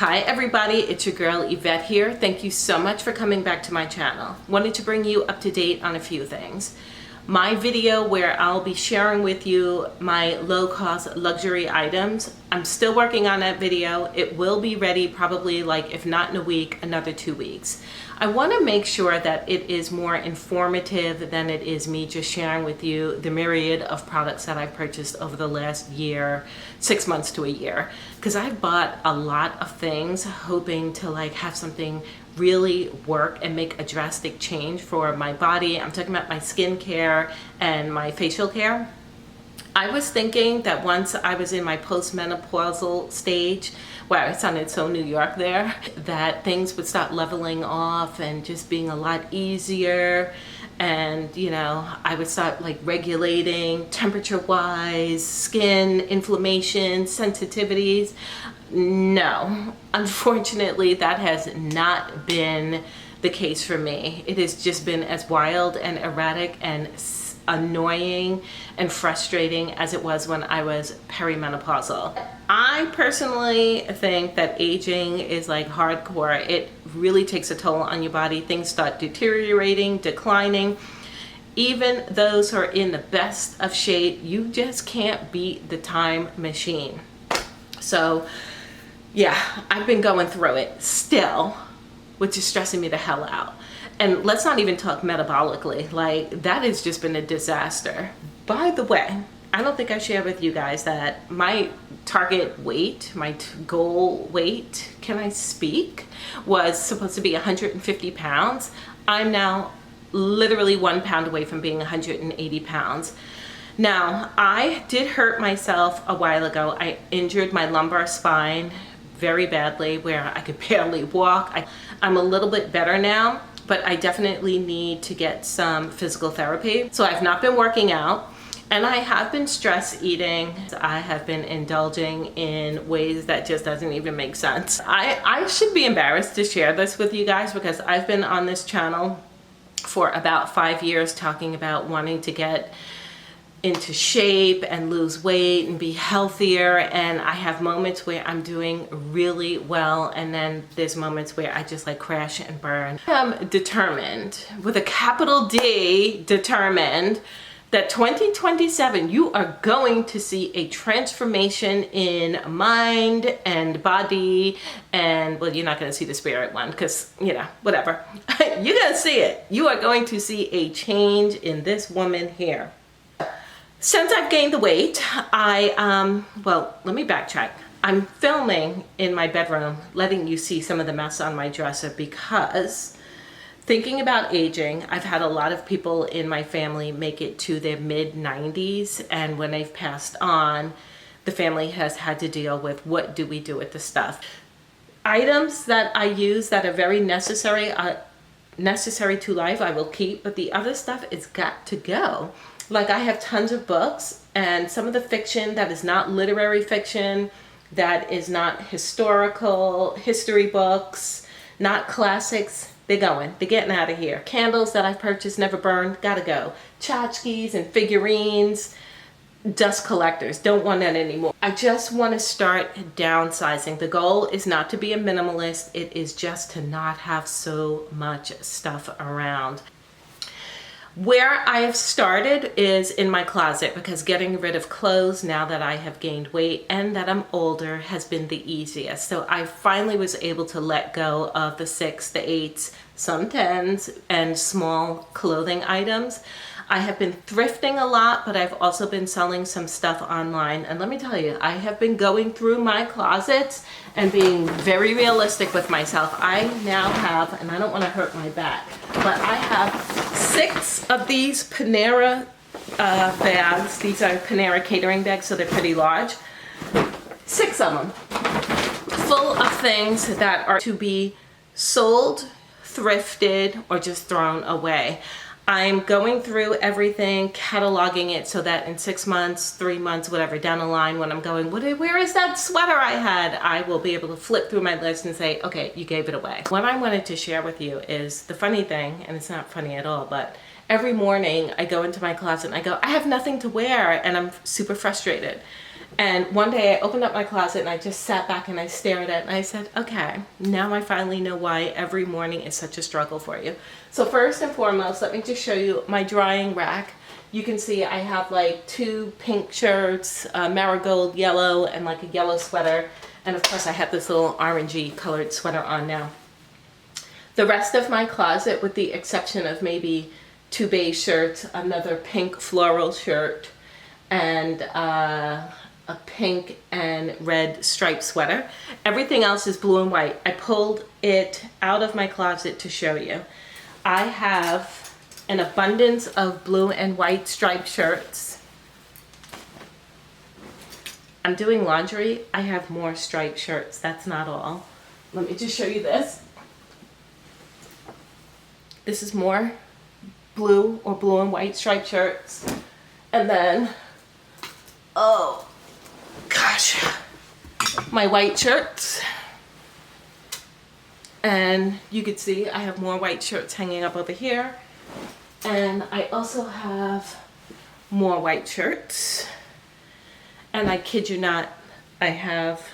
Hi everybody, it's your girl Yvette here. Thank you so much for coming back to my channel. Wanted to bring you up to date on a few things. My video where I'll be sharing with you my low-cost luxury items, I'm still working on that video. It will be ready probably, like, if not in a week, another 2 weeks. I want to make sure that it is more informative than it is me just sharing with you the myriad of products that I've purchased over the last year, 6 months to a year. Because I've bought a lot of things hoping to have something really work and make a drastic change for my body. I'm talking about my skincare and my facial care. I was thinking that once I was in my postmenopausal stage, wow, it sounded so New York there, that things would start leveling off and just being a lot easier. And, I would start regulating temperature-wise, skin, inflammation, sensitivities. No, unfortunately, that has not been the case for me. It has just been as wild and erratic and annoying and frustrating as it was when I was perimenopausal. I personally think that aging is hardcore. It really takes a toll on your body. Things start deteriorating, declining. Even those who are in the best of shape, you just can't beat the time machine. So yeah, I've been going through it still, which is stressing me the hell out. And let's not even talk metabolically. That has just been a disaster. By the way, I don't think I shared with you guys that my target weight, my goal weight, can I speak, was supposed to be 150 pounds. I'm now literally 1 pound away from being 180 pounds. Now, I did hurt myself a while ago. I injured my lumbar spine very badly where I could barely walk. I'm a little bit better now, but I definitely need to get some physical therapy. So I've not been working out, and I have been stress eating. I have been indulging in ways that just doesn't even make sense. I should be embarrassed to share this with you guys because I've been on this channel for about 5 years talking about wanting to get into shape and lose weight and be healthier, and I have moments where I'm doing really well, and then there's moments where I just crash and burn. I'm determined, with a capital D, determined, that 2027 you are going to see a transformation in mind and body, and well, you're not going to see the spirit one because whatever. You're going to see it. You are going to see a change in this woman here. Since I've gained the weight, well, let me backtrack. I'm filming in my bedroom, letting you see some of the mess on my dresser because thinking about aging, I've had a lot of people in my family make it to their mid-90s, and when they've passed on, the family has had to deal with what do we do with the stuff. Items that I use that are very necessary to life, I will keep, but the other stuff is got to go. I have tons of books, and some of the fiction that is not literary fiction, that is not historical history books, not classics, they're going. They're getting out of here. Candles that I've purchased, never burned, gotta go. Tchotchkes and figurines, dust collectors, don't want that anymore. I just want to start downsizing. The goal is not to be a minimalist, it is just to not have so much stuff around. Where I have started is in my closet because getting rid of clothes now that I have gained weight and that I'm older has been the easiest. So I finally was able to let go of the 6, the 8s, some 10s, and small clothing items. I have been thrifting a lot, but I've also been selling some stuff online. And let me tell you, I have been going through my closets and being very realistic with myself. I now have, and I don't want to hurt my back, but I have 6 of these Panera bags. These are Panera catering bags, so they're pretty large. 6 of them, full of things that are to be sold, thrifted, or just thrown away. I'm going through everything, cataloging it so that in 6 months, 3 months, whatever, down the line when I'm going, where is that sweater I had? I will be able to flip through my list and say, okay, you gave it away. What I wanted to share with you is the funny thing, and it's not funny at all, but every morning I go into my closet and I go, I have nothing to wear, and I'm super frustrated. And one day I opened up my closet and I just sat back and I stared at it and I said, okay, now I finally know why every morning is such a struggle for you. So first and foremost, let me just show you my drying rack. You can see I have like 2 pink shirts, marigold yellow, and like a yellow sweater. And of course I have this little orangey colored sweater on now. The rest of my closet, with the exception of maybe 2 beige shirts, another pink floral shirt, and a pink and red striped sweater. Everything else is blue and white. I pulled it out of my closet to show you. I have an abundance of blue and white striped shirts. I'm doing laundry. I have more striped shirts. That's not all. Let me just show you this. This is more blue or blue and white striped shirts. And then, oh gosh, my white shirts. And you can see I have more white shirts hanging up over here. And I also have more white shirts. And I kid you not, I have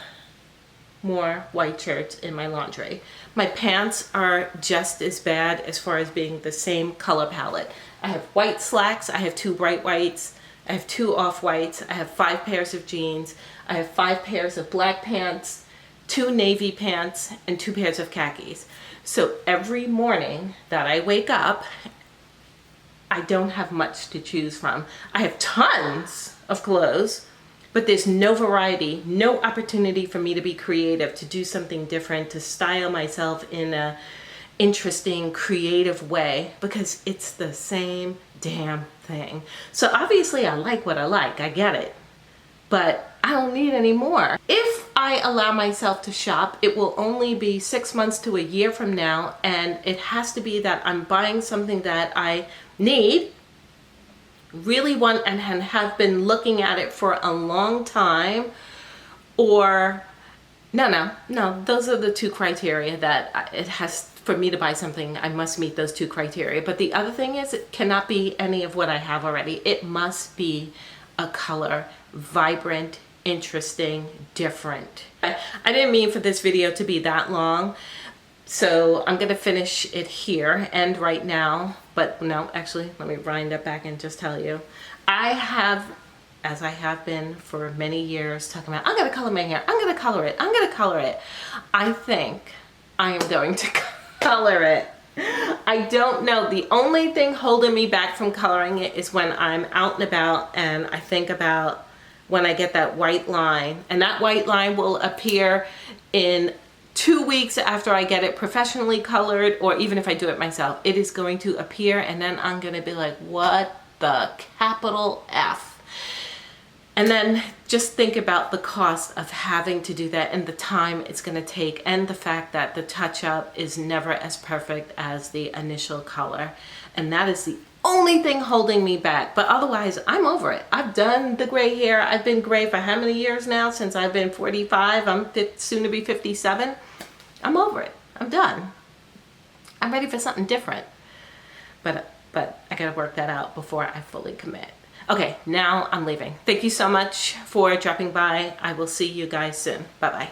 more white shirts in my laundry. My pants are just as bad as far as being the same color palette. I have white slacks, I have 2 bright whites, I have 2 off-whites, I have 5 pairs of jeans, I have 5 pairs of black pants, 2 navy pants, and 2 pairs of khakis. So every morning that I wake up, I don't have much to choose from. I have tons of clothes, but there's no variety, no opportunity for me to be creative, to do something different, to style myself in a interesting, creative way, because it's the same damn thing. So obviously I like what I like, I get it, but I don't need any more. If I allow myself to shop, it will only be 6 months to a year from now, and it has to be that I'm buying something that I need, really want, and have been looking at it for a long time, or no, those are the 2 criteria that it has. For me to buy something, I must meet those 2 criteria. But the other thing is, it cannot be any of what I have already. It must be a color, vibrant, interesting, different. I didn't mean for this video to be that long, so I'm gonna finish it here, and right now, but no, actually, let me wind up back and just tell you. I have, as I have been for many years, talking about, I'm gonna color my hair, I'm gonna color it, I'm gonna color it. I think I am going to color it. I don't know. The only thing holding me back from coloring it is when I'm out and about and I think about when I get that white line, and that white line will appear in 2 weeks after I get it professionally colored, or even if I do it myself, it is going to appear, and then I'm going to be like, what the capital F? And then just think about the cost of having to do that and the time it's going to take, and the fact that the touch-up is never as perfect as the initial color. And that is the only thing holding me back. But otherwise, I'm over it. I've done the gray hair. I've been gray for how many years now? Since I've been 45. I'm soon to be 57. I'm over it. I'm done. I'm ready for something different. But I got to work that out before I fully commit. Okay, now I'm leaving. Thank you so much for dropping by. I will see you guys soon. Bye-bye.